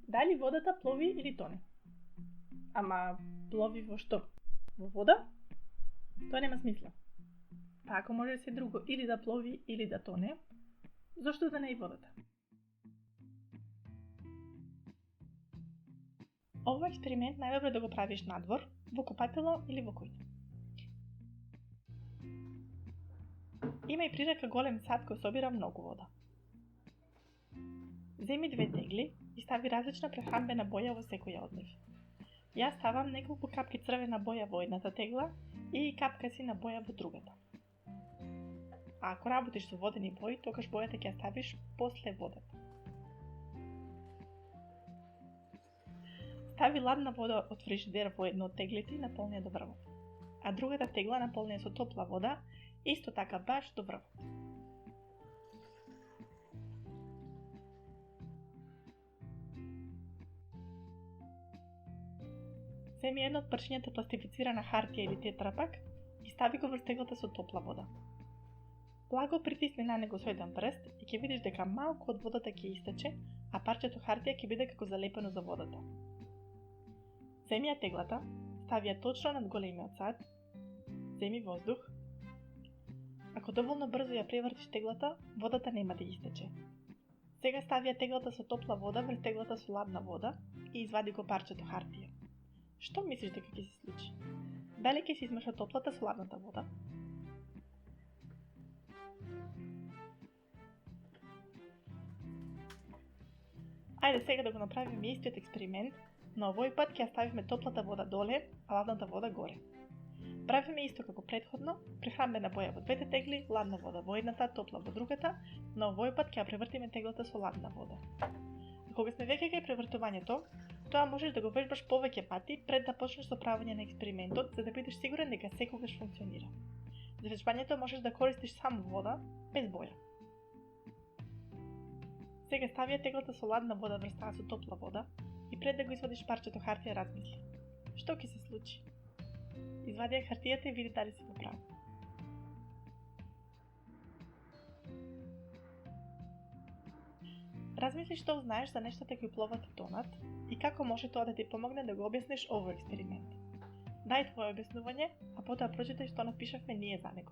Дали водата плови или тоне? Ама плови во што? Во вода? Тоа нема смисла. Па ако може се друго, или да плови, или да тоне, зошто да не и водата? Овој експеримент најдобро да го правиш надвор, во купатило или во куќа. Има и прирака голем сад кој собира многу вода. Земи 2 тегли и стави различна прехранбена боја во секоја од нив. Јас ставам неколку капки црвена боја во едната тегла и капка сина боја во другата. А ако работиш со водени бои, тогаш бојата ќе ја ставиш после водата. Стави ладна вода од фрижидер во едно од теглите и наполни ја до врвот, а другата тегла наполни ја со топла вода, исто така баш до врвот. Земи едно од пршињата пластифицирана хартија или тетрапак и стави го врз теглата со топла вода. Благо притисни на него со еден прст и ќе видиш дека малку од водата ќе истече, а парчето хартија ќе биде како залепено за водата. Земи ја теглата, стави ја точно над големиот сад, земи воздух. Ако доволно брзо ја превртиш теглата, водата нема да истече. Сега стави ја теглата со топла вода врз теглата со ладна вода и извади го парчето хартија. Што мислиш дека ќе се случи? Дали ќе се измеша топлата со ладната вода? Ајде сега да го направиме истиот експеримент, но овој пат ќе ја ставиме топлата вода доле, а ладната вода горе. Правиме исто како претходно, прехранбена боја во двете тегли, ладна вода во едната, топла во другата, но овој пат ќе ја превртиме теглата со ладна вода. А кога сме веќе кај превртувањето, тоа можеш да го вежбаш повеќе пати пред да почнеш со правење на експериментот, за да бидеш сигурен дека секогаш функционира. За вежбањето можеш да користиш само вода, без боја. Сега стави ја теглата со ладна вода врз таа со топла вода и пред да го извадиш парчето хартија размисли. Што ќе се случи? Извади ја хартијата и види дали си во право. Размисли што знаеш за нештата кои пловат и тонат и како може тоа да ти помогне да го објасниш овој експеримент. Дај твое објаснување, а потоа прочитај што напишавме ние за него.